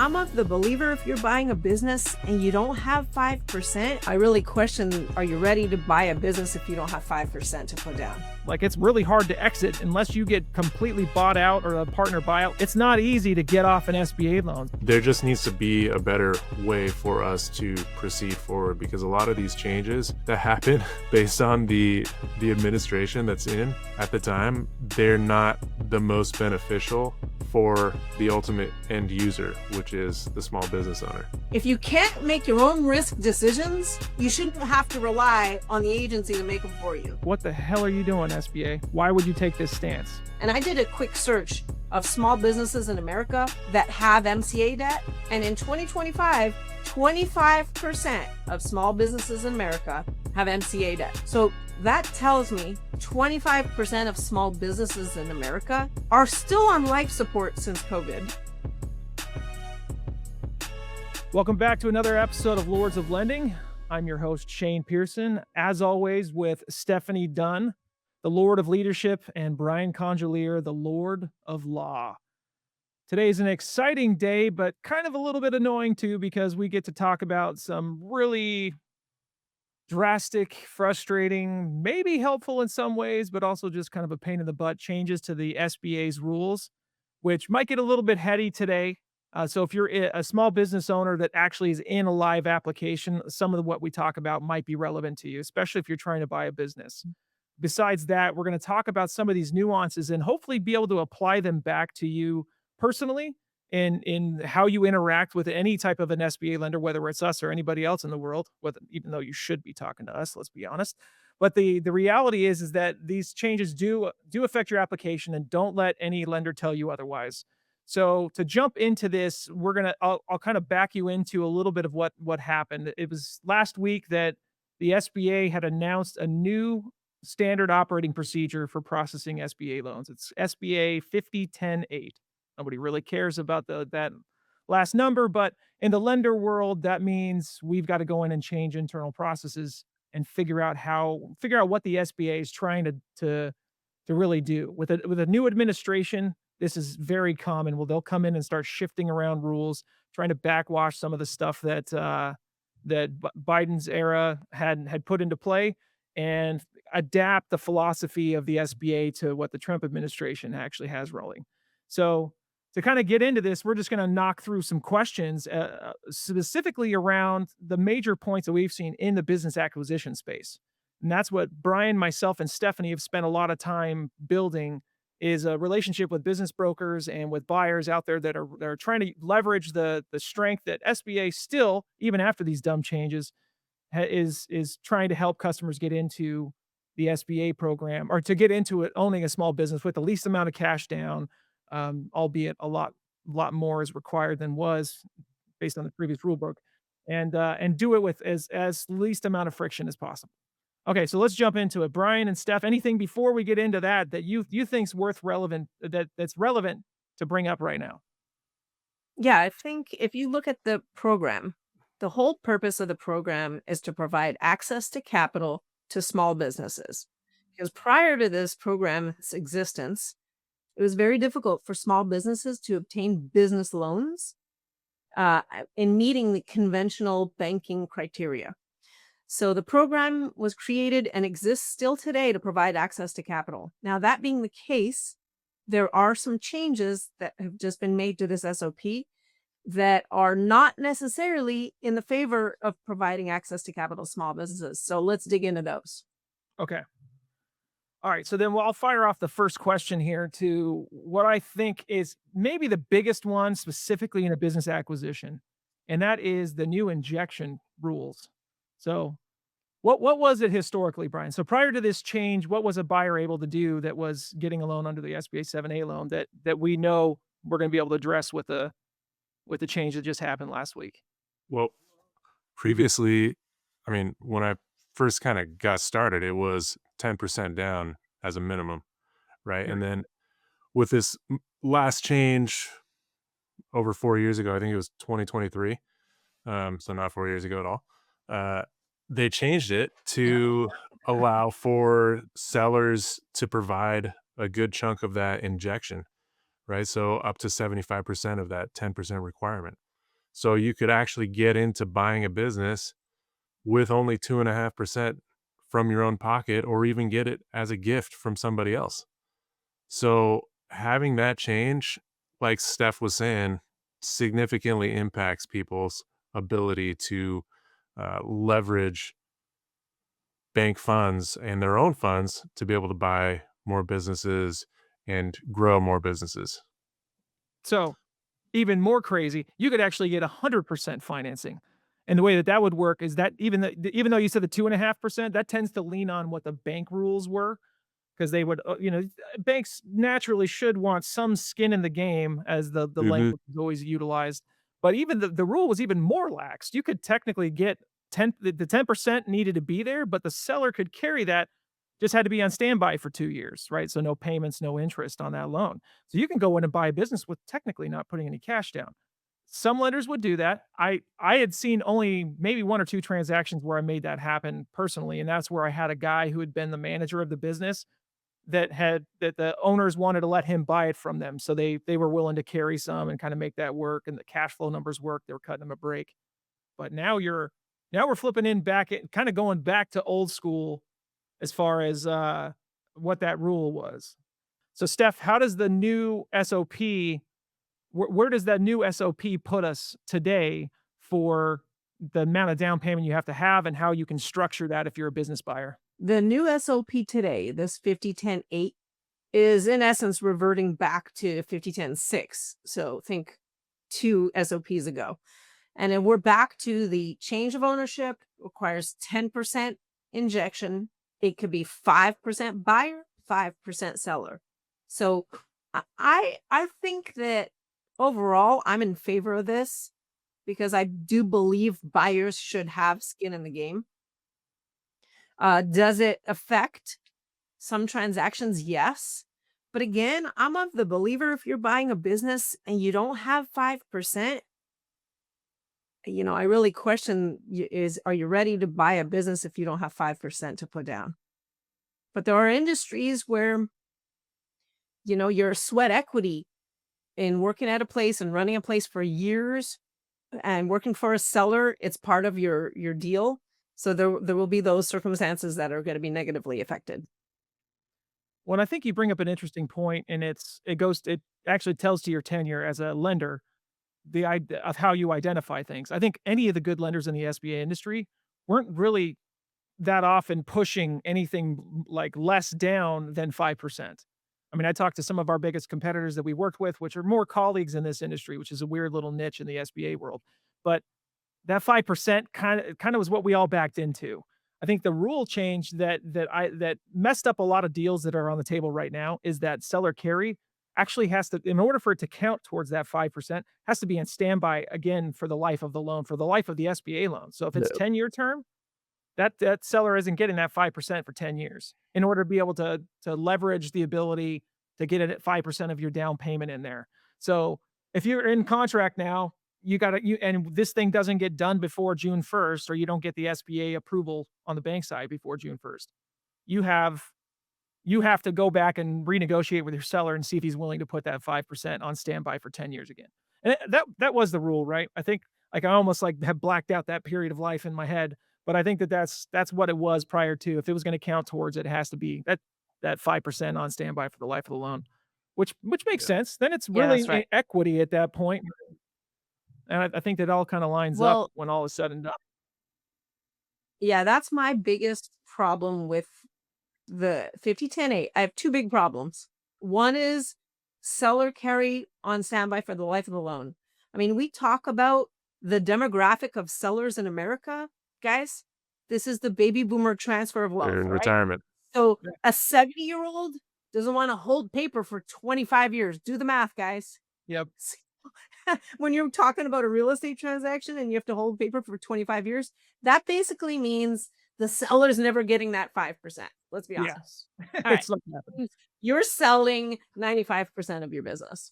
I'm of the believer if you're buying a business and you don't have 5%, I really question, are you ready to buy a business if you don't have 5% to put down? Like, it's really hard to exit unless you get completely bought out or a partner buyout. It's not easy to get off an SBA loan. There just needs to be a better way for us to proceed forward, because a lot of these changes that happen based on the administration that's in at the time, they're not the most beneficial for the ultimate end user, which is the small business owner. If you can't make your own risk decisions, you shouldn't have to rely on the agency to make them for you. What the hell are you doing, SBA? Why would you take this stance? And I did a quick search of small businesses in America that have MCA debt. And in 2025, 25% of small businesses in America have MCA debt. So that tells me 25% of small businesses in America are still on life support since COVID. Welcome back to another episode of Lords of Lending. I'm your host, Shane Pearson, as always with Stephanie Dunn, the Lord of Leadership, and Brian Conjolier, the Lord of Law. Today is an exciting day, but kind of a little bit annoying too, because we get to talk about some really drastic, frustrating, maybe helpful in some ways, but also just kind of a pain in the butt changes to the SBA's rules, which might get a little bit heady today. So if you're a small business owner that actually is in a live application, some of what we talk about might be relevant to you, especially if you're trying to buy a business. Besides that, we're going to talk about some of these nuances and hopefully be able to apply them back to you personally in how you interact with any type of an SBA lender, whether it's us or anybody else in the world, even though you should be talking to us, let's be honest. But the reality is that these changes do affect your application, and don't let any lender tell you otherwise. So to jump into this, I'll kind of back you into a little bit of what happened. It was last week that the SBA had announced a new standard operating procedure for processing SBA loans. It's SBA 5010-8. Nobody really cares about that last number, but in the lender world, that means we've got to go in and change internal processes and figure out what the SBA is trying to really do. With a new administration, this is very common. Well, they'll come in and start shifting around rules, trying to backwash some of the stuff that Biden's era had put into play, and adapt the philosophy of the SBA to what the Trump administration actually has rolling. So to kind of get into this, we're just going to knock through some questions specifically around the major points that we've seen in the business acquisition space. And that's what Brian, myself, and Stephanie have spent a lot of time building, is a relationship with business brokers and with buyers out there that are trying to leverage the strength that SBA still, even after these dumb changes, is trying to help customers get into the SBA program, or to get into it, owning a small business with the least amount of cash down, albeit a lot more is required than was based on the previous rule book, and do it with as least amount of friction as possible. Okay, so let's jump into it. Brian and Steph, anything before we get into that you think's that's relevant to bring up right now? Yeah, I think if you look at the program, the whole purpose of the program is to provide access to capital to small businesses. Because prior to this program's existence, it was very difficult for small businesses to obtain business loans in meeting the conventional banking criteria. So the program was created and exists still today to provide access to capital. Now, that being the case, there are some changes that have just been made to this SOP that are not necessarily in the favor of providing access to capital to small businesses. So let's dig into those. Okay. All right. So then I'll fire off the first question here to what I think is maybe the biggest one specifically in a business acquisition, and that is the new injection rules. So what was it historically, Brian? So prior to this change, what was a buyer able to do that was getting a loan under the SBA 7A loan that we know we're going to be able to address with the change that just happened last week? Well, previously, I mean, when I first kind of got started, it was 10% down as a minimum, right? Yeah. And then with this last change over 4 years ago, I think it was 2023, so not 4 years ago at all, they changed it to allow for sellers to provide a good chunk of that injection, right? So up to 75% of that 10% requirement. So you could actually get into buying a business with only 2.5% from your own pocket, or even get it as a gift from somebody else. So having that change, like Steph was saying, significantly impacts people's ability to leverage bank funds and their own funds to be able to buy more businesses and grow more businesses. So even more crazy, you could actually get 100% financing. And the way that that would work is that even though you said the 2.5%, that tends to lean on what the bank rules were, because they would, banks naturally should want some skin in the game, as the Mhm. language is always utilized. But even the rule was even more lax. You could technically get 10% needed to be there, but the seller could carry that, just had to be on standby for 2 years, right? So no payments, no interest on that loan. So you can go in and buy a business with technically not putting any cash down. Some lenders would do that. I had seen only maybe 1 or 2 transactions where I made that happen personally, and that's where I had a guy who had been the manager of the business that the owners wanted to let him buy it from them. So they were willing to carry some and kinda make that work, and the cash flow numbers worked. They were cutting him a break. But now we're flipping in back at kinda going back to old school as far as, what that rule was. So, Steph, how does the new SOP, where does that new SOP put us today for the amount of down payment you have to have, and how you can structure that if you're a business buyer? The new SOP today, this 5010-8, is in essence reverting back to 5010-6. So think 2 SOPs ago. And then we're back to the change of ownership requires 10% injection. It could be 5% buyer, 5% seller. So I think that overall I'm in favor of this because I do believe buyers should have skin in the game. Does it affect some transactions? Yes. But again, I'm of the believer if you're buying a business and you don't have 5%, I really question are you ready to buy a business if you don't have 5% to put down? But there are industries where, your sweat equity in working at a place and running a place for years and working for a seller, it's part of your deal. So there will be those circumstances that are going to be negatively affected. Well, I think you bring up an interesting point, and it actually tells to your tenure as a lender, the idea of how you identify things. I think any of the good lenders in the SBA industry weren't really that often pushing anything like less down than 5%. I mean, I talked to some of our biggest competitors that we worked with, which are more colleagues in this industry, which is a weird little niche in the SBA world. But that 5% kinda was what we all backed into. I think the rule change that messed up a lot of deals that are on the table right now is that seller carry actually has to, in order for it to count towards that 5%, has to be in standby again for the life of the loan, for the life of the SBA loan. So if it's Yeah. 10-year term, that seller isn't getting that 5% for 10 years in order to be able to leverage the ability to get it at 5% of your down payment in there. So if you're in contract now, and this thing doesn't get done before June 1st, or you don't get the SBA approval on the bank side before June 1st, you have you have to go back and renegotiate with your seller and see if he's willing to put that 5% on standby for 10 years again. And that was the rule, right? I think, like, I almost, like, have blacked out that period of life in my head, but I think that's what it was prior to. If it was gonna count towards it, it has to be that 5% on standby for the life of the loan, which makes Yeah. sense. Then it's Yeah, really that's right. equity at that point, and I think that all kinda lines up Well, when all is said and done. yeah, that's my biggest problem with the 5010-8. I have 2 big problems. One is seller carry on standby for the life of the loan. I mean, we talk about the demographic of sellers in America, guys. This is the baby boomer transfer of They're wealth, in right? retirement. So Yeah. a 70-year-old doesn't want to hold paper for 25 years. Do the math, guys. Yep. When you're talking about a real estate transaction and you have to hold paper for 25 years, that basically means the seller's never getting that 5%. Let's be honest. Yes. All right. It's not happening. You're selling 95% of your business.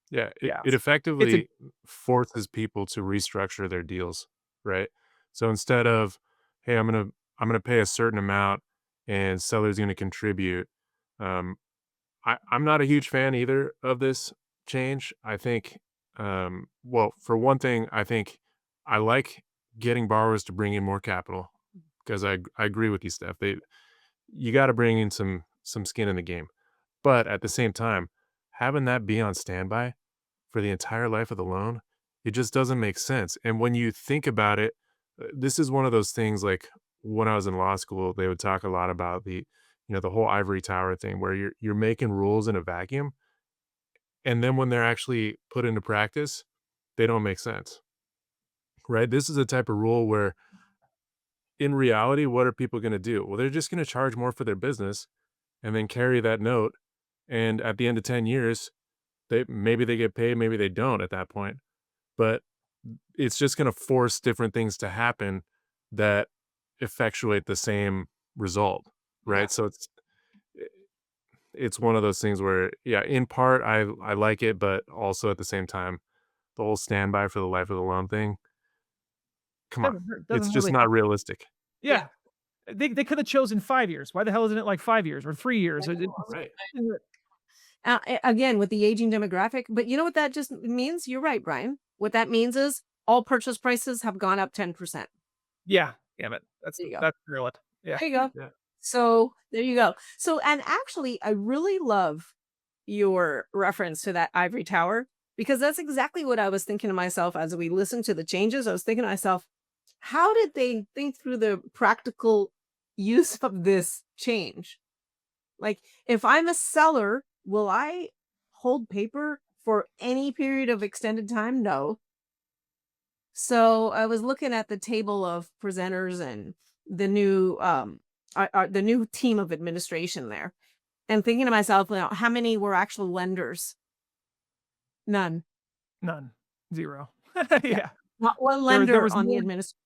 Yeah, Yeah. it It's a effectively forces people to restructure their deals, right? So instead of, "Hey, I'm gonna pay a certain amount and seller's gonna contribute," um, I'm not a huge fan either of this change. I think Well, for one thing, I think I like getting borrowers to bring in more capital because I agree with you, Steph. You got to bring in some skin in the game, but at the same time, having that be on standby for the entire life of the loan, it just doesn't make sense. And when you think about it, this is one of those things like when I was in law school, they would talk a lot about the whole ivory tower thing where you're making rules in a vacuum. And then when they're actually put into practice, they don't make sense, right? This is a type of rule where in reality, what are people going to do? Well, they're just going to charge more for their business and then carry that note. And at the end of 10 years, maybe they get paid, maybe they don't at that point. But it's just gonna force different things to happen that effectuate the same result, Yeah. right? So it's one of those things where, yeah, in part, I like it, but also at the same time, the whole standby for the life of the loan thing, come on, it's Doesn't just really not help. realistic. Yeah, they could have chosen 5 years. Why the hell isn't it like 5 years or 3 years? It's Right. Again, with the aging demographic, but you know what that just means? You're right, Brian. What that means is all purchase prices have gone up 10%. yeah, damn it. There you go. That's brilliant. Yeah. There you go. Yeah. So there you go. So, and actually, I really love your reference to that ivory tower because that's exactly what I was thinking to myself as we listened to the changes. I was thinking to myself, how did they think through the practical use of this change? Like, if I'm a seller, will I hold paper for any period of extended time? No. So I was looking at the table of presenters and the new the new team of administration there and thinking to myself, how many were actual lenders? None. None. 0. Yeah. Yeah. Not one There lender was on the more. administration.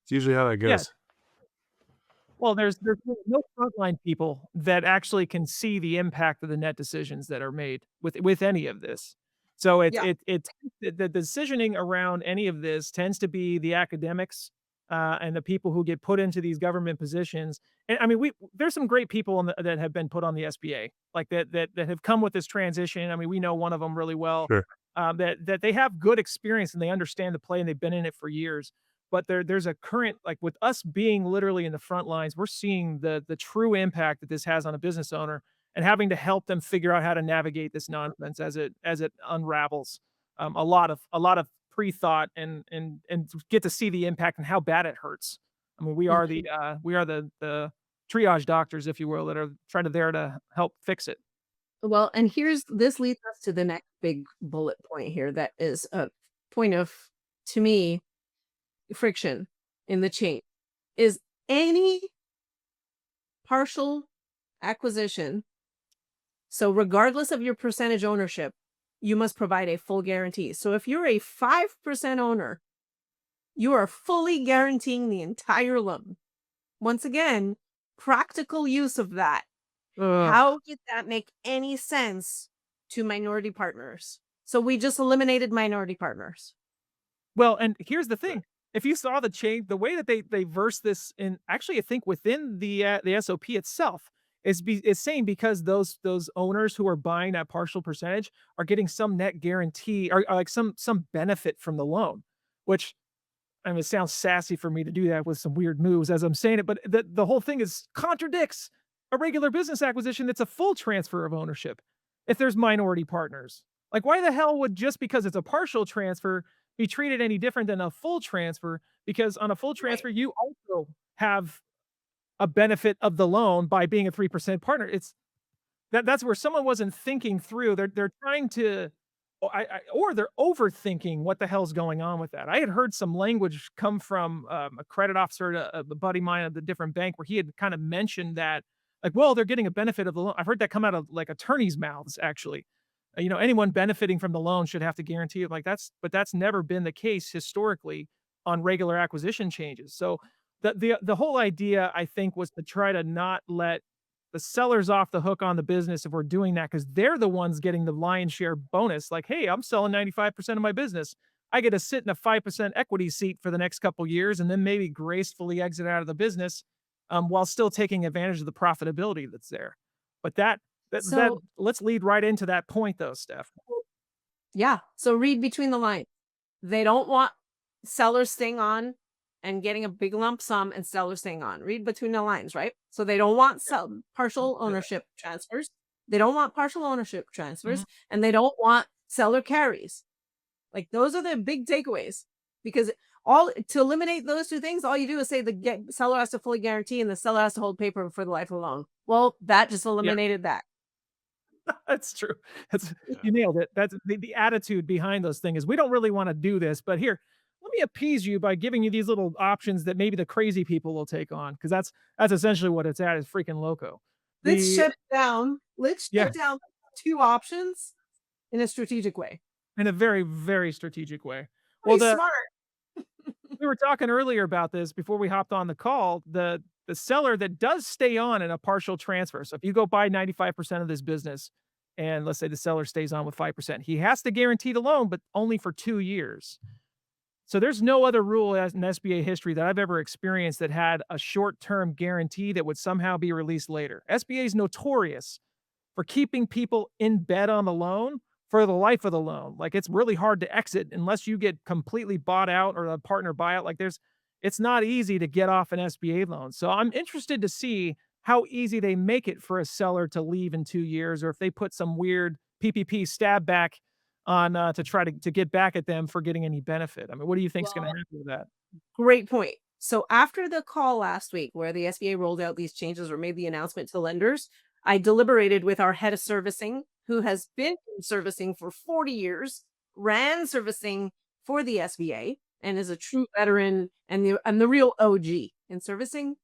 It's usually how that Yeah. goes. Well, there's no frontline people that actually can see the impact of the net decisions that are made with any of this. So Yeah. the decisioning around any of this tends to be the academics, and the people who get put into these government positions. And I mean, there's some great people that have been put on the SBA, like that have come with this transition. I mean, we know one of them really well, Sure. that they have good experience and they understand the play and they've been in it for years. But there's a current, like with us being literally in the front lines, we're seeing the true impact that this has on a business owner and having to help them figure out how to navigate this nonsense as it unravels. A lot of pre-thought and get to see the impact and how bad it hurts. I mean, Mhm. we are the triage doctors, if you will, that are trying to there to help fix it. Well, and this leads us to the next big bullet point here that is a point of, to me, friction in the chain is any partial acquisition. So, regardless of your percentage ownership, you must provide a full guarantee. So, if you're a 5% owner, you are fully guaranteeing the entire loan. Once again, practical use of that. Ugh. How did that make any sense to minority partners? So, we just eliminated minority partners. Well, and here's the Right. thing. If you saw the change, the way that they verse this in, actually, I think within the SOP itself is saying because those owners who are buying that partial percentage are getting some net guarantee or like some benefit from the loan, which, I mean, it sounds sassy for me to do that with some weird moves as I'm saying it, but the whole thing is contradicts a regular business acquisition that's a full transfer of ownership if there's minority partners. Like, why the hell would just because it's a partial transfer be treated any different than a full transfer? Because on a full Right. transfer, you also have a benefit of the loan by being a 3% partner. That's where someone wasn't thinking through. They're trying to or they're overthinking what the hell's going on with that. I had heard some language come from, a credit officer at a buddy of mine at a different bank where he had kind of mentioned that, like, well, they're getting a benefit of the loan. I've heard that come out of, like, attorneys' mouths, actually. Anyone benefiting from the loan should have to guarantee it. Like, that's never been the case historically on regular acquisition changes. So the whole idea, I think, was to try to not let the seller's off the hook on the business if we're doing that because they're the ones getting the lion's share bonus. Like, hey, I'm selling 95% of my business. I get to sit in a 5% equity seat for the next couple years and then maybe gracefully exit out of the business, while still taking advantage of the profitability that's there. But that So, let's lead right into that point though, Steph. Yeah. So read between the lines. They don't want sellers staying on and getting a big lump sum and sellers staying on. Read between the lines, right? So they don't want partial ownership transfers. They don't want partial ownership transfers, and they don't want seller carries. Like those are the big takeaways, because all to eliminate those two things, all you do is say the seller has to fully guarantee and the seller has to hold paper for the life of the loan. Well, that just eliminated that. That's true. That's Yeah. You nailed it. That's the attitude behind those things is we don't really want to do this, but here, let me appease you by giving you these little options that maybe the crazy people will take on because that's essentially what it's at is freaking loco. Let's The shut it down. Let's Yeah, shut down two options in a strategic way. in a very very strategic way. Well, Pretty smart. we were talking earlier about this before we hopped on the call. The seller that does stay on in a partial transfer. So if you go buy 95% of this business and let's say the seller stays on with 5%, he has to guarantee the loan, but only for 2 years. So there's no other rule as in SBA history that I've ever experienced that had a short-term guarantee that would somehow be released later. SBA is notorious for keeping people in bed on the loan for the life of the loan. Like it's really hard to exit unless you get completely bought out or a partner buyout. It's not easy to get off an SBA loan. So I'm interested to see how easy they make it for a seller to leave in 2 years or if they put some weird PPP stab back on to try to get back at them for getting any benefit. I mean, what do you think is going to Well, happen with that? great point. So after the call last week where the SBA rolled out these changes or made the announcement to lenders, I deliberated with our head of servicing, who has been in servicing for 40 years, ran servicing for the SBA, and is a true veteran and the real OG in servicing.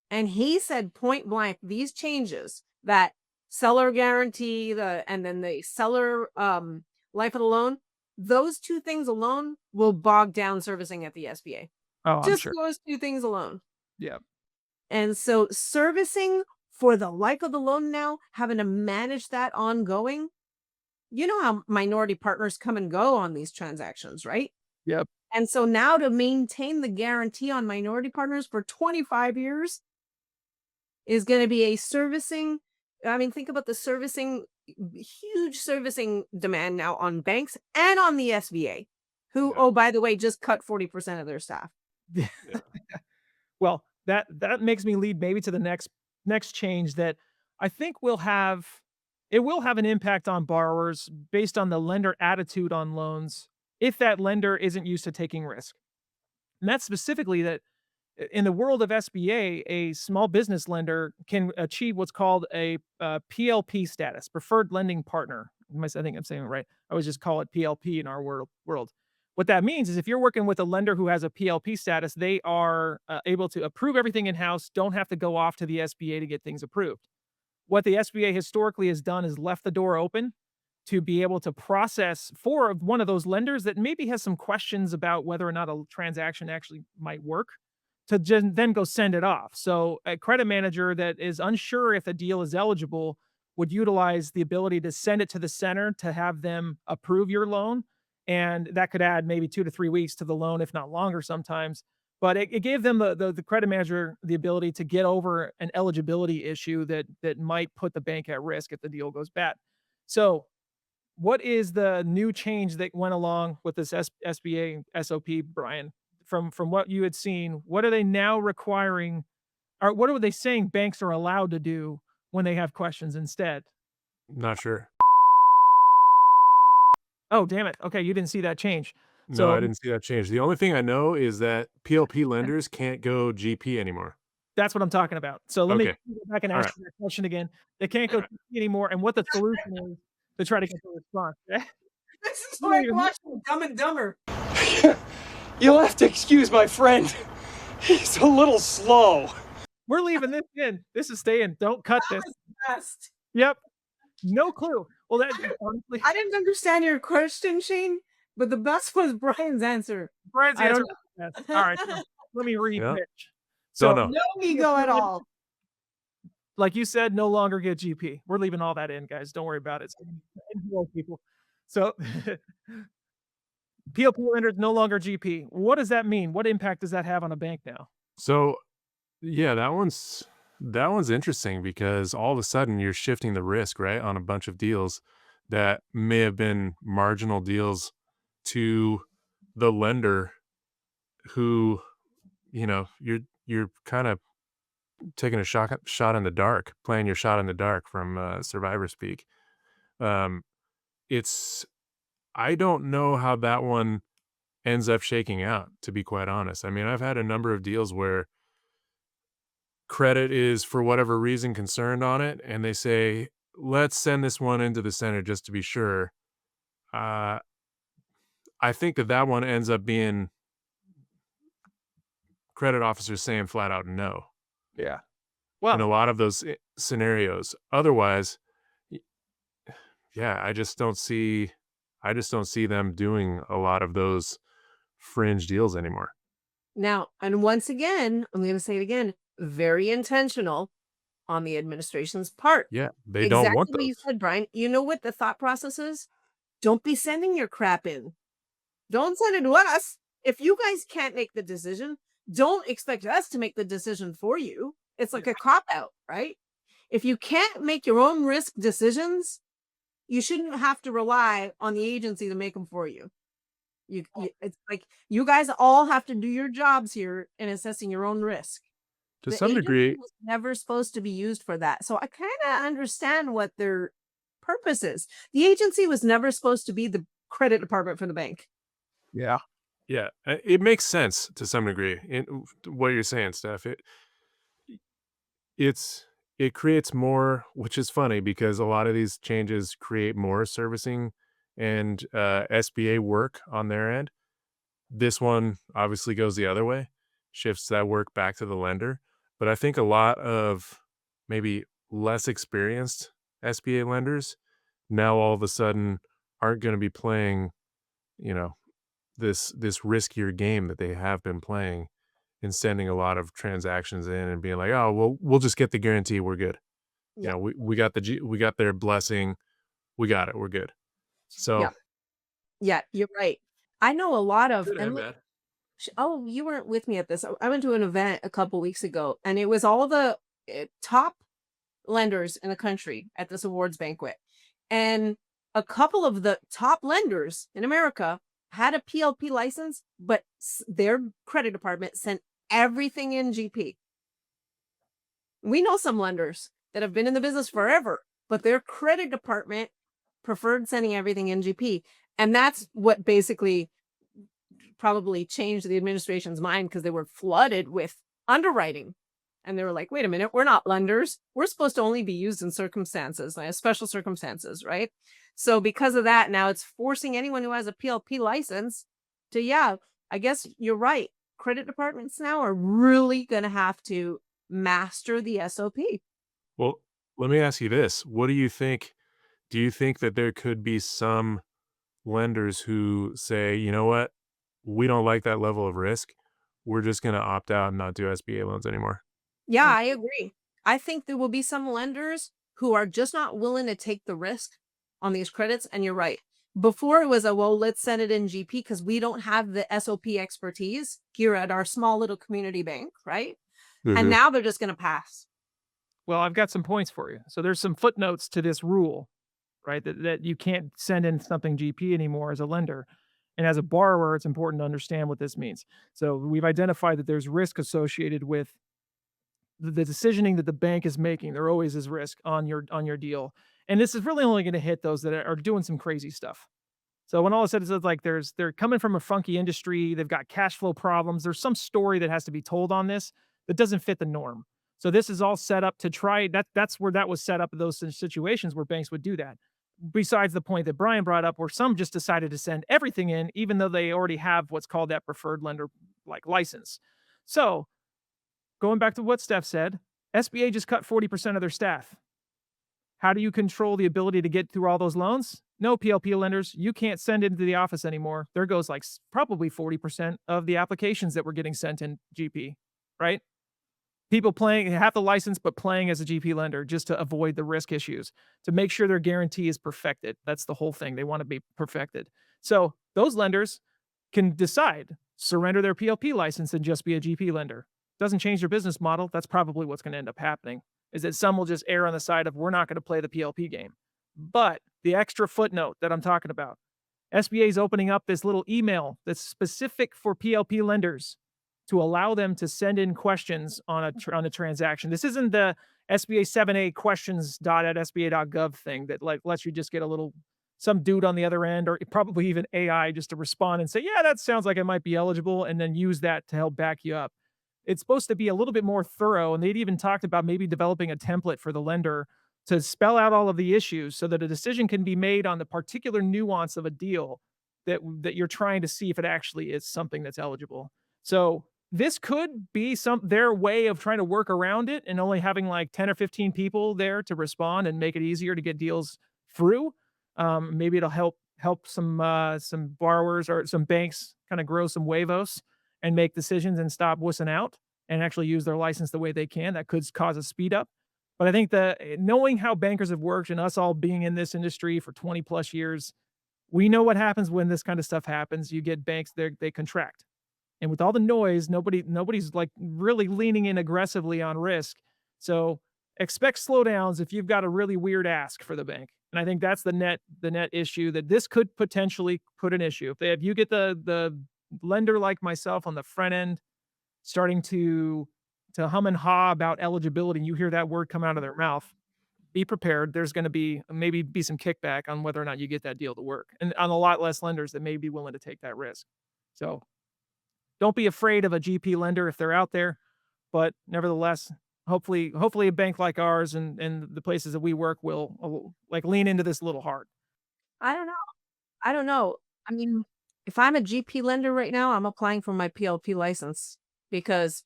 And he said point blank, these changes that seller guarantee, and then the seller life of the loan, those two things alone will bog down servicing at the SBA. Oh, I'm Just sure. those two things alone. Yeah. And so servicing for the life of the loan now, having to manage that ongoing, you know how minority partners come and go on these transactions, right? Yep. And so now to maintain the guarantee on minority partners for 25 years is going to be a servicing. I mean, think about the servicing, huge servicing demand now on banks and on the SBA, who, Yeah. oh, by the way, just cut 40% of their staff. Yeah. Well, that makes me lead maybe to the next change that I think will have an impact on borrowers based on the lender attitude on loans if that lender isn't used to taking risk. And that's specifically that in the world of SBA, a small business lender can achieve what's called a PLP status, preferred lending partner. I think I'm saying it right. I would just call it PLP in our world. What that means is if you're working with a lender who has a PLP status, they are able to approve everything in house, don't have to go off to the SBA to get things approved. What the SBA historically has done is left the door open to be able to process for one of those lenders that maybe has some questions about whether or not a transaction actually might work to then go send it off. So a credit manager that is unsure if a deal is eligible would utilize the ability to send it to the center to have them approve your loan. And that could add maybe 2 to 3 weeks to the loan, if not longer sometimes. But it gave them the credit manager the ability to get over an eligibility issue that might put the bank at risk if the deal goes bad. So what is the new change that went along with this SBA SOP, Brian? From what you had seen, what are they now requiring or what are they saying banks are allowed to do when they have questions instead? Not sure. Oh, damn it. Okay, you didn't see that change. No, I So didn't see that change. The only thing I know is that PLP lenders can't go GP anymore. that's what I'm talking about. So let me Okay. go back and All ask right. you that question again. They can't All go right. anymore and what the solution is to try to get the response. This is like watching Dumb and Dumber. You'll have to excuse my friend. He's a little slow. We're leaving this in. This is staying. Don't cut this. Best. Yep. No clue. Well, that honestly, I didn't understand your question, Shane, but the best was Brian's answer. Brian's I don't answer was the best. All right, so let me Yeah. re-pitch. Don't So, know. No ego at all. like you said, no longer get GP. We're leaving all that in, guys. Don't worry about it. It's people. So, PLP lenders no longer GP. What does that mean? What impact does that have on a bank now? So, yeah, that one's interesting because all of a sudden you're shifting the risk, right, on a bunch of deals that may have been marginal deals to the lender who, you're kind of taking a shot in the dark, playing your shot in the dark from survivor speak. Um, it's I don't know how that one ends up shaking out, to be quite honest. I mean, I've had a number of deals where credit is for whatever reason concerned on it, and they say, let's send this one into the center just to be sure. Uh, I think that one ends up being credit officers saying flat out no Yeah. in a Well, lot of those scenarios. Otherwise, y- yeah, I just don't see them doing a lot of those fringe deals anymore. Now, and once again, I'm going to say it again, very intentional on the administration's part. Yeah, they don't want Exactly what you those. said, Brian. You know what the thought process is? Don't be sending your crap in. Don't send it to us. If you guys can't make the decision, don't expect us to make the decision for you. It's like a cop out, right? If you can't make your own risk decisions, you shouldn't have to rely on the agency to make them for you. It's like you guys all have to do your jobs here in assessing your own risk. To The some agency degree, was never supposed to be used for that. So I kind of understand what their purpose is. The agency was never supposed to be the credit department for the bank. yeah. yeah, it makes sense to some degree in what you're saying, Steph. It's it creates more, which is funny because a lot of these changes create more servicing and SBA work on their end. This one obviously goes the other way, shifts that work back to the lender. But I think a lot of maybe less experienced SBA lenders now all of a sudden aren't going to be playing, you know, this riskier game that they have been playing and sending a lot of transactions in and being like, "Oh, well, we'll just get the guarantee, we're good." Yeah. We got their blessing, we got it, we're good. Yeah. So Yeah. You're right. I know a lot of, good and and look, bad. oh, you weren't with me at this. I went to an event a couple weeks ago, and it was all the top lenders in the country at this awards banquet. And a couple of the top lenders in America had a PLP license, but their credit department sent everything in GP. We know some lenders that have been in the business forever, but their credit department preferred sending everything in GP. And that's what basically probably changed the administration's mind because they were flooded with underwriting. And they were like, wait a minute, we're not lenders. We're supposed to only be used in circumstances, like special circumstances, right? So because of that, now it's forcing anyone who has a PLP license to, yeah, I guess you're right. Credit departments now are really going to have to master the SOP. Well, let me ask you this. What do you think? Do you think that there could be some lenders who say, "You know what? We don't like that level of risk. We're just gonna opt out and not do SBA loans anymore." Yeah, I agree. I think there will be some lenders who are just not willing to take the risk on these credits. And you're right. Before it was a, well, let's send it in GP because we don't have the SOP expertise here at our small little community bank, right? And Mhm. now they're just going to pass. Well, I've got some points for you. So there's some footnotes to this rule, right? That you can't send in something GP anymore as a lender. And as a borrower, it's important to understand what this means. So we've identified that there's risk associated with the decisioning that the bank is making. There always is risk on your deal. And this is really only going to hit those that are doing some crazy stuff. So when all is said and said, like they're coming from a funky industry, they've got cash flow problems. There's some story that has to be told on this that doesn't fit the norm. So this is all set up to try that's where that was set up in those situations where banks would do that. Besides the point that Brian brought up, where some just decided to send everything in, even though they already have what's called that preferred lender like license. So going back to what Steph said, SBA just cut 40% of their staff. How do you control the ability to get through all those loans? No, PLP lenders, you can't send it into the office anymore. There goes like probably 40% of the applications that were getting sent in GP, right? People playing have the license, but playing as a GP lender just to avoid the risk issues, to make sure their guarantee is perfected. That's the whole thing. They want to be perfected. So those lenders can decide, surrender their PLP license and just be a GP lender. Doesn't change their business model. That's probably what's going to end up happening, is that some will just err on the side of we're not going to play the PLP game. But the extra footnote that I'm talking about. SBA is opening up this little email that's specific for PLP lenders to allow them to send in questions on a transaction. This isn't the SBA 7A questions.@sba.gov thing that like lets you just get a little some dude on the other end or probably even AI just to respond and say, "Yeah, that sounds like it might be eligible," and then use that to help back you up. It's supposed to be a little bit more thorough, and they'd even talked about maybe developing a template for the lender to spell out all of the issues so that a decision can be made on the particular nuance of a deal that you're trying to see if it actually is something that's eligible. So this could be their way of trying to work around it and only having like 10 or 15 people there to respond and make it easier to get deals through. Maybe it'll help some borrowers or some banks kind of grow some huevos and make decisions and stop wussing out and actually use their license the way they can. That could cause a speed up. But I think knowing how bankers have worked and us all being in this industry for 20 plus years, we know what happens when this kind of stuff happens. You get banks, they contract. And with all the noise, nobody's like really leaning in aggressively on risk. So expect slowdowns if you've got a really weird ask for the bank. And I think that's the net issue that this could potentially put an issue. If you get the lender like myself on the front end starting to hum and haw about eligibility, and you hear that word come out of their mouth, be prepared. There's going to be maybe some kickback on whether or not you get that deal to work, and on a lot less lenders that may be willing to take that risk. So don't be afraid of a GP lender if they're out there, but nevertheless, hopefully a bank like ours and the places that we work will like lean into this a little hard. I don't know. I don't know. I mean, if I'm a GP lender right now, I'm applying for my PLP license because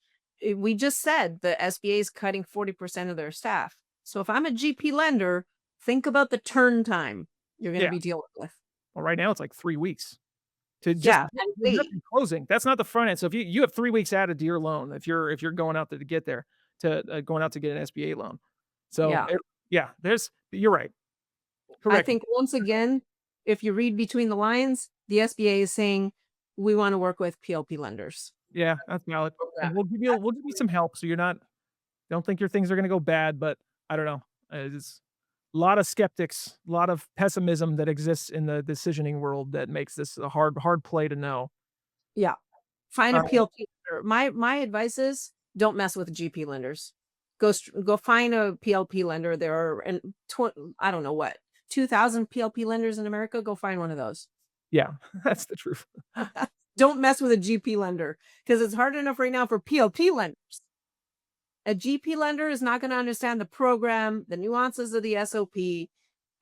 we just said the SBA is cutting 40% of their staff. So if I'm a GP lender, think about the turn time you're going to Yeah. be dealing with. Well, right now it's like 3 weeks to just Yeah, and wait. closing. That's not the front end. So if you have 3 weeks added to your loan, if you're going out to get there going out to get an SBA loan. So Yeah. you're right. I Correct. think once again, if you read between the lines, the SBA is saying we want to work with PLP lenders. Yeah, that's valid. Yeah. And we'll give you some help so don't think your things are gonna go bad, but I don't know. It's a lot of skeptics, a lot of pessimism that exists in the decisioning world that makes this a hard play to know. Yeah. Find a Uh, PLP lender. My advice is don't mess with GP lenders. Go find a PLP lender. There are I don't know what 2,000 PLP lenders in America. Go find one of those. Yeah, that's the truth. Don't mess with a GP lender because it's hard enough right now for PLP lenders. A GP lender is not going to understand the program, the nuances of the SOP,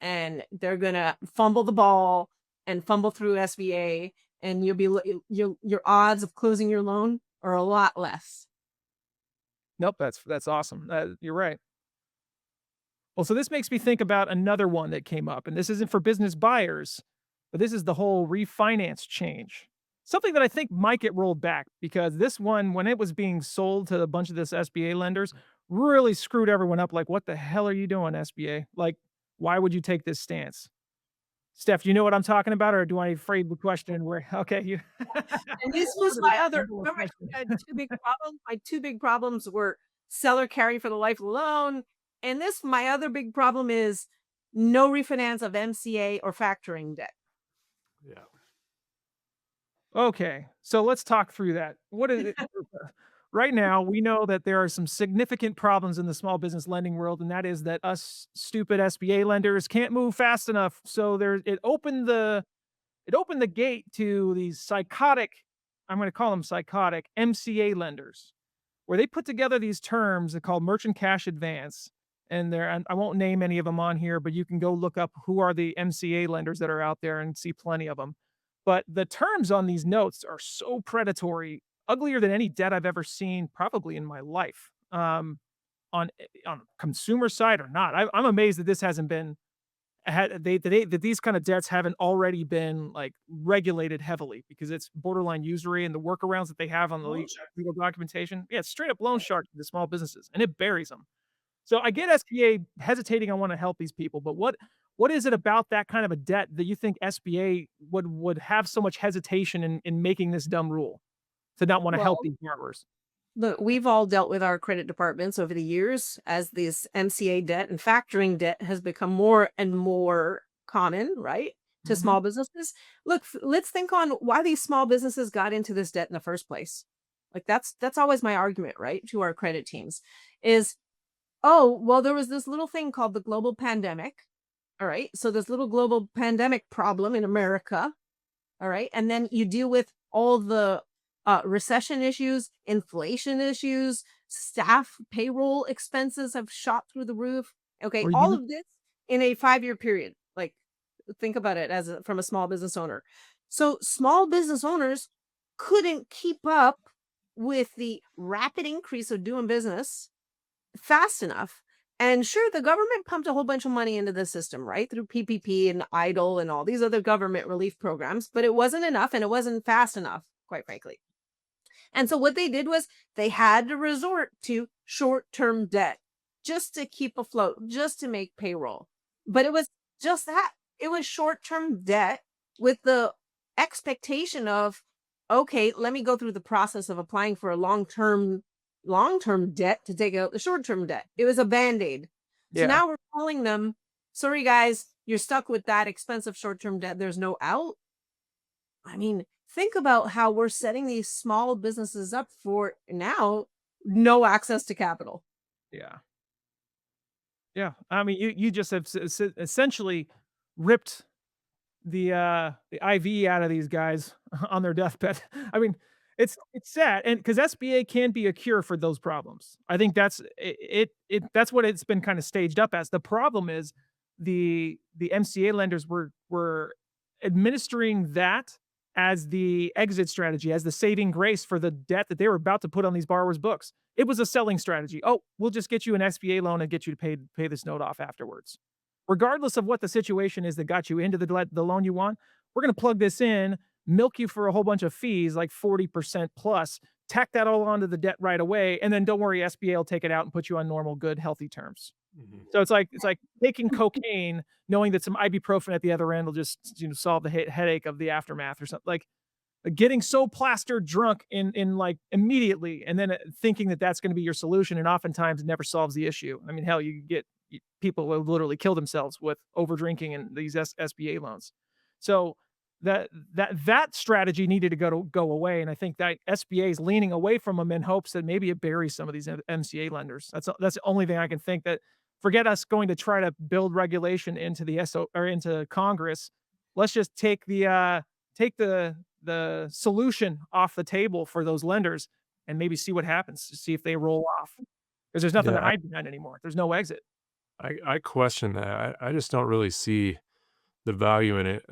and they're going to fumble the ball and fumble through SBA, and your odds of closing your loan are a lot less. Nope, that's awesome. You're right. Well, so this makes me think about another one that came up, and this isn't for business buyers, but this is the whole refinance change. Something that I think might get rolled back because this one, when it was being sold to a bunch of this SBA lenders, really screwed everyone up. Like, what the hell are you doing, SBA? Like, why would you take this stance? Steph, do you know what I'm talking about, or do I phrase the question where okay, you And this was my other remember I had two big problems. My two big problems were seller carry for the life of the loan. And my other big problem is no refinance of MCA or factoring debt. Yeah. Okay, so let's talk through that. What is it? Right now, we know that there are some significant problems in the small business lending world, and that is that us stupid SBA lenders can't move fast enough. So it opened the gate to these psychotic, I'm going to call them psychotic MCA lenders, where they put together these terms called merchant cash advance. And I won't name any of them on here, but you can go look up who are the MCA lenders that are out there and see plenty of them. But the terms on these notes are so predatory, uglier than any debt I've ever seen, probably in my life. On consumer side or not, I'm amazed that this hasn't been that these kind of debts haven't already been like regulated heavily because it's borderline usury and the workarounds that they have on the legal documentation. Yeah, it's straight up loan shark to the small businesses, and it buries them. So I get SBA hesitating. I want to help these people, but what is it about that kind of a debt that you think SBA would have so much hesitation in making this dumb rule to not want to help Well, these borrowers? look, we've all dealt with our credit departments over the years as this MCA debt and factoring debt has become more and more common, right, to Mhm. small businesses. Look, let's think on why these small businesses got into this debt in the first place. Like that's always my argument, right, to our credit teams is, oh, well, there was this little thing called the global pandemic. All right. So this little global pandemic problem in America. All right. And then you deal with all the recession issues, inflation issues, staff payroll expenses have shot through the roof. Okay. Or All you of this in a 5-year period. Like, think about it from a small business owner. So small business owners couldn't keep up with the rapid increase of doing business fast enough. And sure, the government pumped a whole bunch of money into the system, right? Through PPP and EIDL and all these other government relief programs, but it wasn't enough and it wasn't fast enough, quite frankly. And so what they did was they had to resort to short-term debt just to keep afloat, just to make payroll. But it was just that. It was short-term debt with the expectation of, okay, let me go through the process of applying for a long-term debt to take out the short-term debt. It was a band-aid. So Yeah. now we're calling them, sorry guys, you're stuck with that expensive short-term debt. There's no out. I mean, think about how we're setting these small businesses up for now no access to capital. Yeah. Yeah. I mean, you just have essentially ripped the IV out of these guys on their deathbed. I mean, it's sad, and because SBA can be a cure for those problems. I think that's what it's been kind of staged up as. The problem is the MCA lenders were administering that as the exit strategy, as the saving grace for the debt that they were about to put on these borrowers' books. It was a selling strategy. Oh, we'll just get you an SBA loan and get you to pay this note off afterwards. Regardless of what the situation is that got you into the loan you want, we're going to plug this in, milk you for a whole bunch of fees, like 40% plus, tack that all onto the debt right away, and then don't worry, SBA will take it out and put you on normal, good, healthy terms. Mhm. So it's like taking cocaine, knowing that some ibuprofen at the other end will just solve the headache of the aftermath or something. Like getting so plastered drunk in like immediately, and then thinking that that's going to be your solution, and oftentimes it never solves the issue. I mean, hell, you get people will literally kill themselves with over drinking and these SBA loans. So that strategy needed to go away, and I think that SBA is leaning away from them in hopes that maybe it buries some of these MCA lenders. That's the only thing I can think. That forget us going to try to build regulation into the SO or into Congress. Let's just take the solution off the table for those lenders and maybe see what happens, see if they roll off. Because there's nothing to Yeah, hide behind anymore. There's no exit. I question that. I just don't really see the value in it.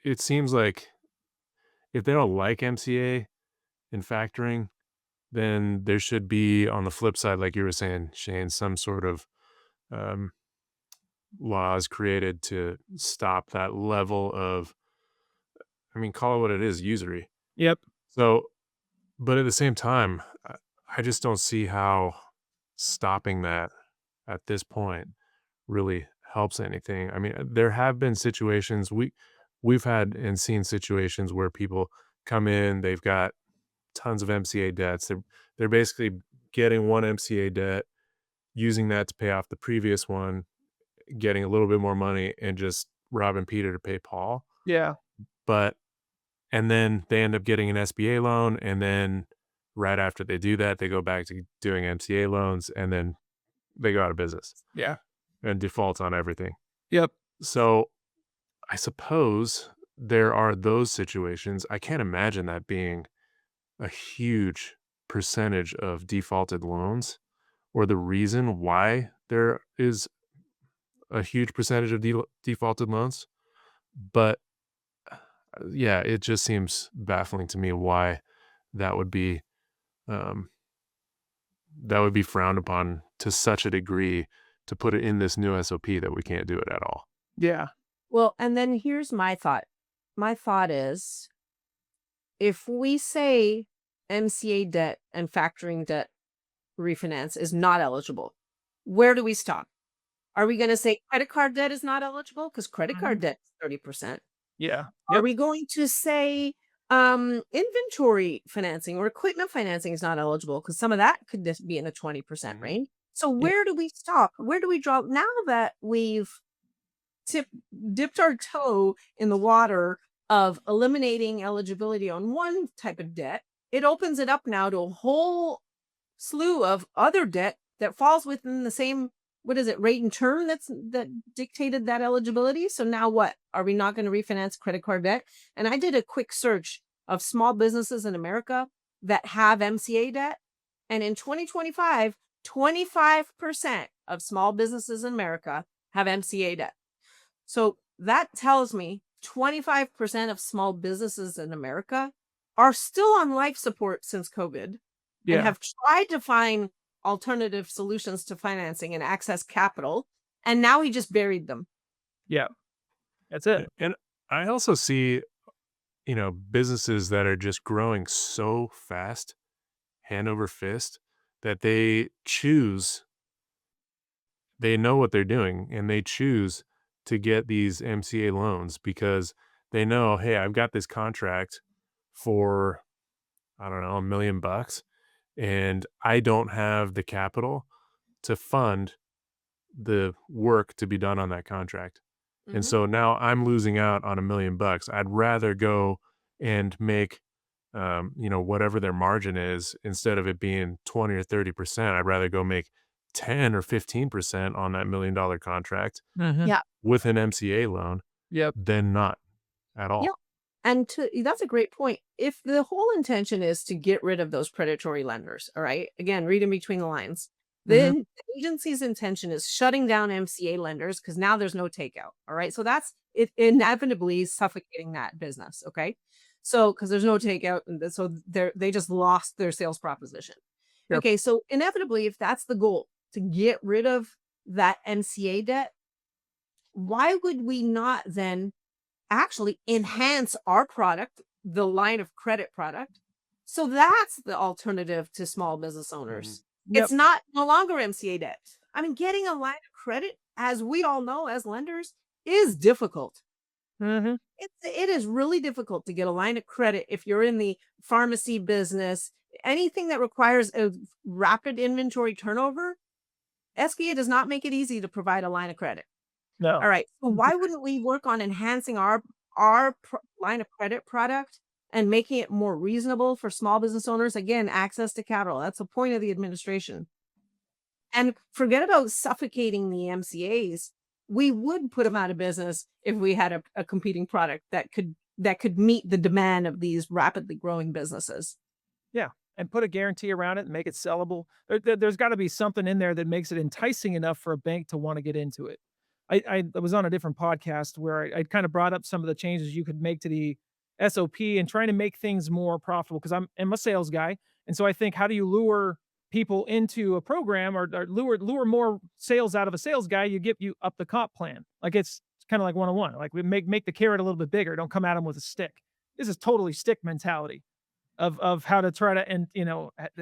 It seems like if they don't like MCA and factoring, then there should be on the flip side, like you were saying, Shane, some sort of um, laws created to stop that level of, I mean, call it what it is, usury. Yep. So, but at the same time, I just don't see how stopping that at this point really helps anything. I mean, there have been situations we've had and seen situations where people come in, they've got tons of MCA debts. They're basically getting one MCA debt, using that to pay off the previous one, getting a little bit more money and just robbing Peter to pay Paul. Yeah. But and then they end up getting an SBA loan, and then right after they do that, they go back to doing MCA loans, and then they go out of business Yeah. and default on everything. Yep. So I suppose there are those situations. I can't imagine that being a huge percentage of defaulted loans, or the reason why there is a huge percentage of defaulted loans. But yeah, it just seems baffling to me why that would be um, that would be frowned upon to such a degree to put it in this new SOP that we can't do it at all. Yeah. Well, and then here's my thought. My thought is, if we say MCA debt and factoring debt refinance is not eligible, where do we stop? Are we going to say credit card debt is not eligible? Because credit card Mhm. debt is 30%. Yeah. Are Yep. we going to say inventory financing or equipment financing is not eligible? Because some of that could just be in the 20% Mhm. range. So Yeah. where do we stop? Where do we draw now that we've tip dipped our toe in the water of eliminating eligibility on one type of debt? It opens it up now to a whole slew of other debt that falls within the same, what is it, rate and term that dictated that eligibility. So now what? Are we not going to refinance credit card debt? And I did a quick search of small businesses in America that have MCA debt. And in 2025, 25% of small businesses in America have MCA debt. So that tells me 25% of small businesses in America are still on life support since COVID and Yeah. have tried to find alternative solutions to financing and access capital. And now he just buried them. Yeah. That's it. And I also see, businesses that are just growing so fast, hand over fist, that they know what they're doing and they choose to get these MCA loans because they know, hey, I've got this contract for, I don't know, $1 million, and I don't have the capital to fund the work to be done on that contract. And Mhm. so now I'm losing out on $1 million. I'd rather go and make, whatever their margin is, instead of it being 20 or 30%, I'd rather go make 10 or 15% on that $1 million contract Mhm. Yeah. with an MCA loan Yep. than not at Yeah. all. And that's a great point. If the whole intention is to get rid of those predatory lenders, all right, again, reading between the lines, Mhm. then the agency's intention is shutting down MCA lenders because now there's no takeout. All right. So that's it inevitably suffocating that business. Okay. So because there's no takeout, and so they just lost their sales proposition. Yep. Okay. So inevitably, if that's the goal to get rid of that MCA debt, why would we not then actually enhance our product, the line of credit product? So that's the alternative to small business Mhm. owners. It's Yep. not no longer MCA debt. I mean, getting a line of credit, as we all know as lenders, is difficult. Mhm. It is really difficult to get a line of credit if you're in the pharmacy business, anything that requires a rapid inventory turnover. SBA does not make it easy to provide a line of credit. No. All right. So why wouldn't we work on enhancing our line of credit product and making it more reasonable for small business owners? Again, access to capital. That's the point of the administration. And forget about suffocating the MCAs. We would put them out of business if we had a competing product that could meet the demand of these rapidly growing businesses. Yeah, and put a guarantee around it and make it sellable. There's gotta be something in there that makes it enticing enough for a bank to wanna get into it. I was on a different podcast where I kinda brought up some of the changes you could make to the SOP and trying to make things more profitable because I'm a sales guy, and so I think how do you lure people into a program or lure more sales out of a sales guy? You up the comp plan. Like, it's kinda like one-on-one. Like, we make the carrot a little bit bigger, don't come at them with a stick. This is totally stick mentality of how to try to and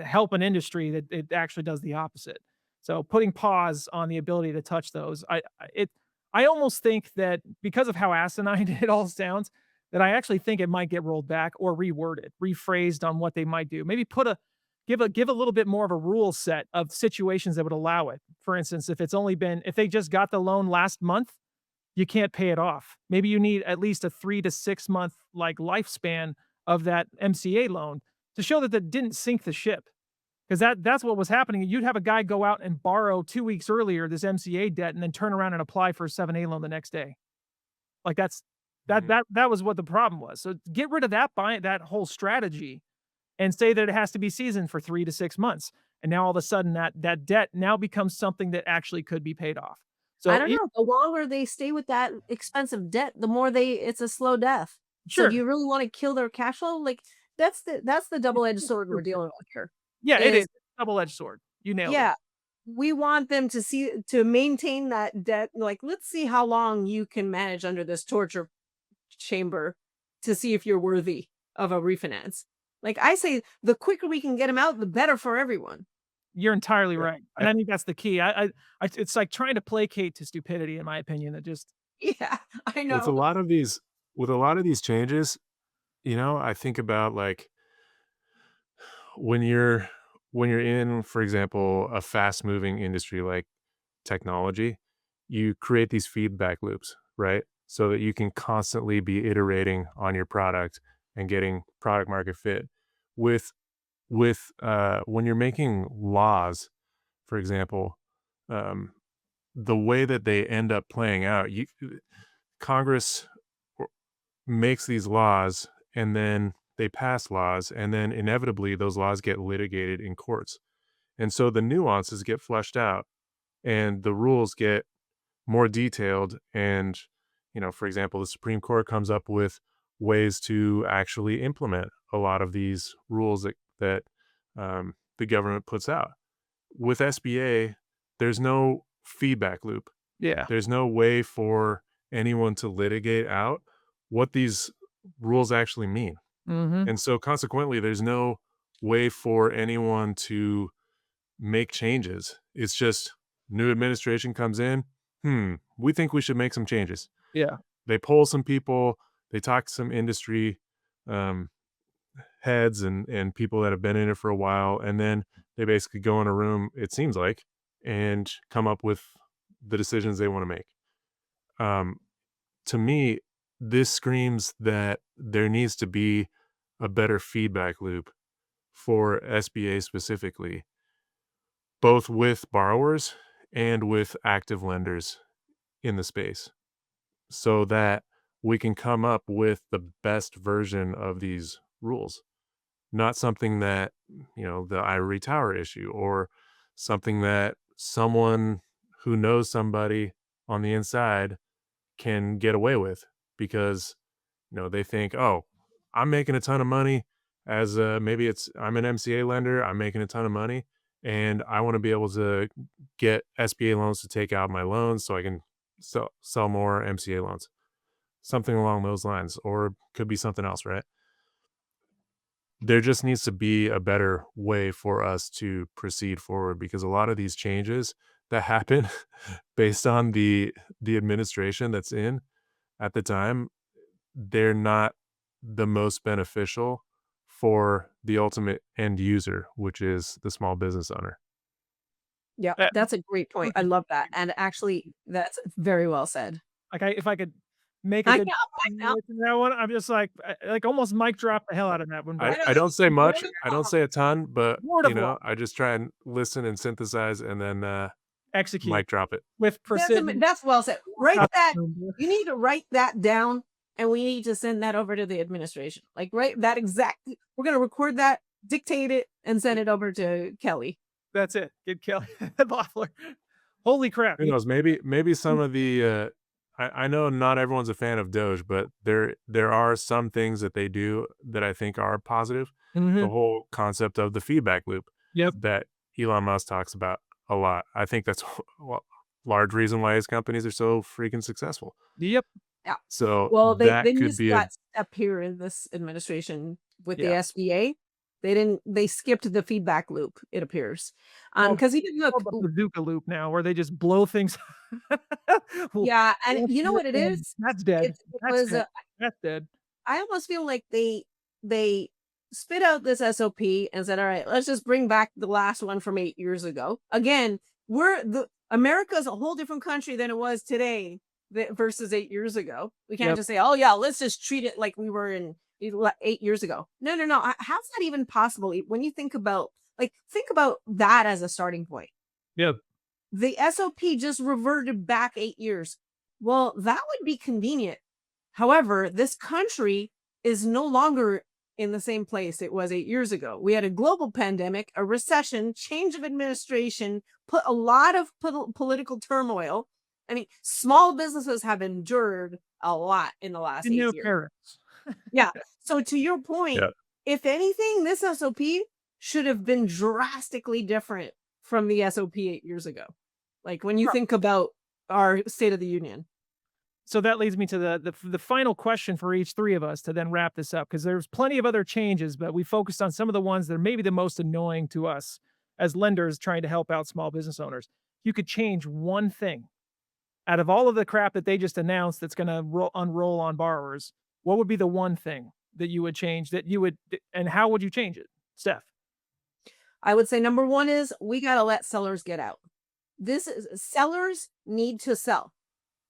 help an industry that it actually does the opposite. So putting pause on the ability to touch those, I almost think that because of how asinine it all sounds, that I actually think it might get rolled back or reworded, rephrased on what they might do. Maybe give a little bit more of a rule set of situations that would allow it. For instance, if they just got the loan last month, you can't pay it off. Maybe you need at least a 3 to 6 month like lifespan of that MCA loan to show that that didn't sink the ship. Because that's what was happening. You'd have a guy go out and borrow 2 weeks earlier this MCA debt and then turn around and apply for a 7A loan the next day. Like Mhm. that was what the problem was. So get rid of that whole strategy and say that it has to be seasoned for 3 to 6 months. And now all of a sudden that debt now becomes something that actually could be paid off. I So don't know. The longer they stay with that expensive debt, the more it's a slow death. So do sure. you really want to kill their cash flow? Like that's the double-edged sword we're dealing with here. Yeah, it is Is a double-edged sword. You nailed it. yeah, we want them to maintain that debt. Like, let's see how long you can manage under this torture chamber to see if you're worthy of a refinance. Like I say, the quicker we can get them out, the better for everyone. You're entirely Yeah. right, and I think that's the key. It's like trying to placate to stupidity, in my opinion. That just Yeah, I With a know. lot of these with a lot of these changes, I think about, like, when you're when you're in, for example, a fast moving industry like technology, you create these feedback loops, right? So that you can constantly be iterating on your product and getting product market fit. With when you're making laws, for example, um, the way that they end up playing out, Congress makes these laws and then they pass laws and then inevitably those laws get litigated in courts. And so the nuances get fleshed out and the rules get more detailed and for example, the Supreme Court comes up with ways to actually implement a lot of these rules that the government puts out. With SBA, there's no feedback loop. Yeah. There's no way for anyone to litigate out what these rules actually mean. Mm-hmm. And so consequently, there's no way for anyone to make changes. It's just new administration comes in. We think we should make some changes. Yeah. They poll some people, they talk to some industry um, heads and people that have been in it for a while, and then they basically go in a room, it seems like, and come up with the decisions they want to make. Um, to me, this screams that there needs to be a better feedback loop for SBA specifically, both with borrowers and with active lenders in the space, so that we can come up with the best version of these rules. Not something that, the ivory tower issue or something that someone who knows somebody on the inside can get away with because, they think, "Oh, I'm making a ton of money as maybe I'm an MCA lender, I'm making a ton of money and I want to be able to get SBA loans to take out my loans so I can sell more MCA loans." Something along those lines, or could be something else, right? There just needs to be a better way for us to proceed forward because a lot of these changes that happen based on the administration that's in at the time, they're not the most beneficial for the ultimate end user, which is the small business owner. Yeah, Uh, that's a great point. I love that. And actually, that's very well said. if I could make a I good know, I know. in that one, I'm just like almost mic drop the hell out of that one. But I, I know, I don't say much. no, I don't say a ton, but word of law, I just try and listen and synthesize and then execute mic drop it. with precision. that's well said. Write that. Yeah. You need to write that down, and we need to send that over to the administration. Like, write that exactly. We're gonna record that, dictate it, and send it over to Kelly. That's it. Get Kelly Loeffler. Holy crap! Who knows? Maybe some of the I know not everyone's a fan of Doge, but there are some things that they do that I think are positive. The Mhm. whole concept of the feedback loop Yep. that Elon Musk talks about a lot. I think that's a large reason why his companies are so freaking successful. Yep. Yeah. So Well, they that could missed be a that step here in this administration with the Yeah. SBA. They skipped the feedback loop, it appears. Well, Because even look, called the bazooka loop now, where they just blow things. Well, yeah, and you know what it is? that's dead. It That's was dead. That's dead. I almost feel like they spit out this SOP and said, "All right, let's just bring back the last one from 8 years ago." Again, America's a whole different country than it was today versus 8 years ago. We can't Yep. just say, "Oh yeah, let's just treat it like we were in 8 years ago." No, no, no. How's that even possible? When you think about that as a starting point. Yep. The SOP just reverted back 8 years. Well, that would be convenient. However, this country is no longer in the same place it was 8 years ago. We had a global pandemic, a recession, change of administration, put a lot of political turmoil. I mean, small businesses have endured a lot in the last And 8 no years. parents. Yeah. So to your point, Yeah. if anything, this SOP should have been drastically different from the SOP 8 years ago. Like when you Sure. think about our State of the Union. So that leads me to the final question for each three of us to then wrap this up, because there's plenty of other changes, but we focused on some of the ones that are maybe the most annoying to us as lenders trying to help out small business owners. You could change one thing out of all of the crap that they just announced that's going to unroll on borrowers. What would be the one thing that you would change and how would you change it, Steph? I would say number one is we got to let sellers get out. This is sellers need to sell.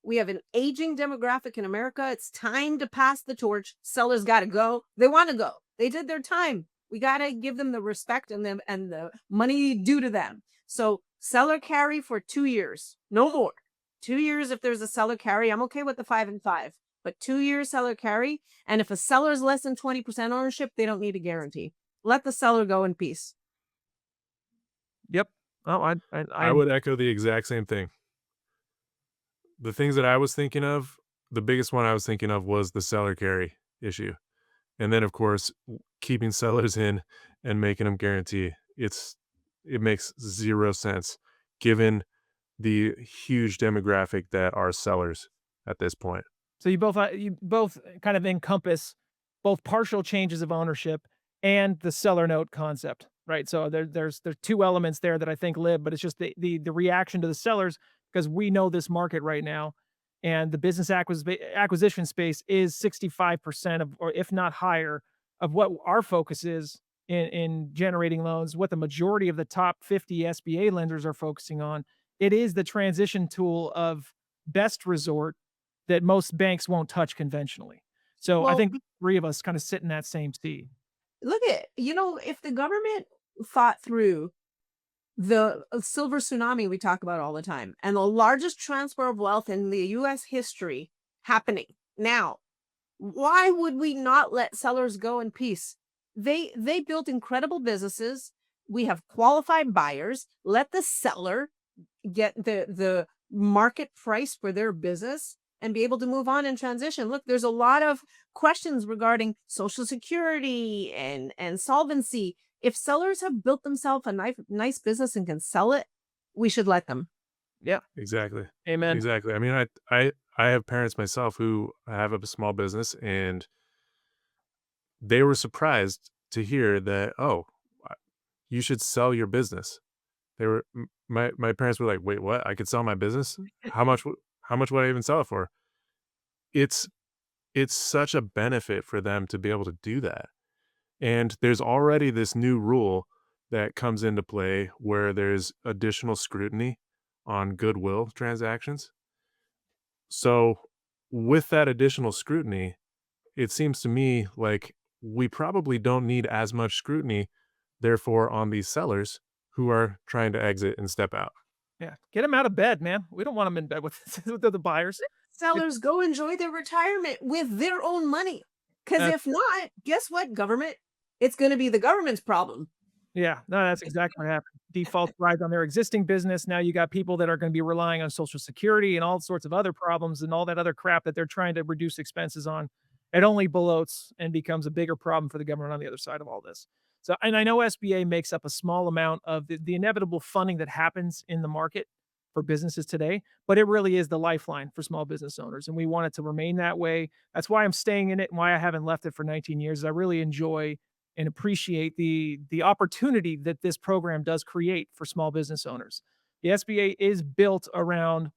We have an aging demographic in America. It's time to pass the torch. Sellers got to go. They want to go. They did their time. We got to give them the respect and the money due to them. So seller carry for 2 years, no more. 2 years if there's a seller carry. I'm okay with the 5 and 5, but 2 years seller carry. And if a seller is less than 20% ownership, they don't need a guarantee. Let the seller go in peace. Yep. Oh, I would echo the exact same thing. The things that I was thinking of, the biggest one I was thinking of was the seller carry issue. And then, of course, keeping sellers in and making them guarantee. It makes 0 sense given the huge demographic that are sellers at this point. So you both kind of encompass both partial changes of ownership and the seller note concept, right? So there's two elements there that I think live, but it's just the reaction to the sellers because we know this market right now, and the business acquisition space is 65% of, or if not higher, of what our focus is in generating loans. What the majority of the top 50 SBA lenders are focusing on, it is the transition tool of best resort that most banks won't touch conventionally. So I Well, think the 3 of us kinda sit in that same seat. look at, if the government thought through the silver tsunami we talk about all the time and the largest transfer of wealth in the US history happening now, why would we not let sellers go in peace? They built incredible businesses. We have qualified buyers. Let the seller get the market price for their business and be able to move on and transition. Look, there's a lot of questions regarding social security and solvency. If sellers have built themselves a nice business and can sell it, we should let them. Yeah, Exactly. amen. Exactly. I mean, I have parents myself who have a small business, and they were surprised to hear that, "Oh, you should sell your business." They were my parents were like, "Wait, what? I could sell my business? How much would I even sell it for?" It's it's such a benefit for them to be able to do that. And there's already this new rule that comes into play where there's additional scrutiny on goodwill transactions. So, with that additional scrutiny, it seems to me like we probably don't need as much scrutiny, therefore, on these sellers who are trying to exit and step out. Yeah, get them out of bed, man. We don't want them in bed with with the buyers. It Sellers go enjoy their retirement with their own money. Because uh, if not, guess what, government? It's going to be the government's problem. yeah, no, that's exactly what happened. Default thrives on their existing business. Now you got people that are gonna be relying on Social Security and all sorts of other problems and all that other crap that they're trying to reduce expenses on. It only bloats and becomes a bigger problem for the government on the other side of all this. So, and I know SBA makes up a small amount of the inevitable funding that happens in the market for businesses today, but it really is the lifeline for small business owners, and we want it to remain that way. That's why I'm staying in it and why I haven't left it for 19 years. I really enjoy and appreciate the opportunity that this program does create for small business owners. The SBA is built around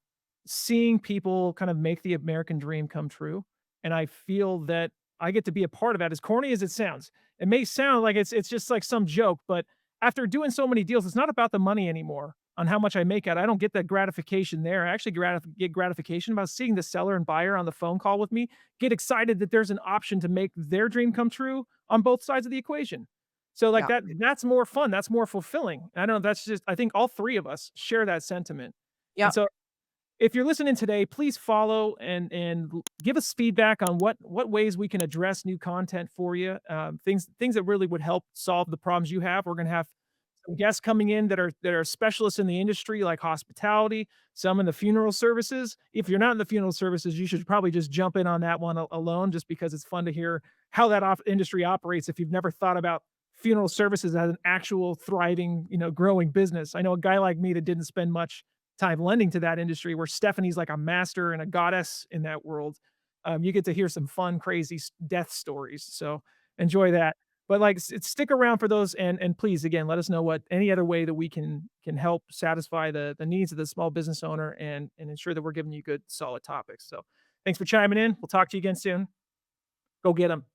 seeing people kind of make the American dream come true, and I feel that I get to be a part of that. As corny as it sounds, it may sound like it's just like some joke, but after doing so many deals, it's not about the money anymore on how much I make out. I don't get that gratification there. I actually get gratification about seeing the seller and buyer on the phone call with me, get excited that there's an option to make their dream come true on both sides of the equation. So like Yeah. that's more fun, that's more fulfilling. I don't know, that's just I think all 3 of us share that sentiment. And Yeah. so if you're listening today, please follow and give us feedback on what ways we can address new content for you. Things that really would help solve the problems you have. We're gonna have some guests coming in that are specialists in the industry, like hospitality, some in the funeral services. If you're not in the funeral services, you should probably just jump in on that one alone, just because it's fun to hear how that industry operates. If you've never thought about funeral services as an actual thriving, growing business. I know a guy like me that didn't spend much time lending to that industry, where Stephanie's like a master and a goddess in that world. You get to hear some fun, crazy death stories. So enjoy that. But like, stick around for those, and please, again, let us know what any other way that we can help satisfy the needs of the small business owner and ensure that we're giving you good, solid topics. So thanks for chiming in. We'll talk to you again soon. Go get them.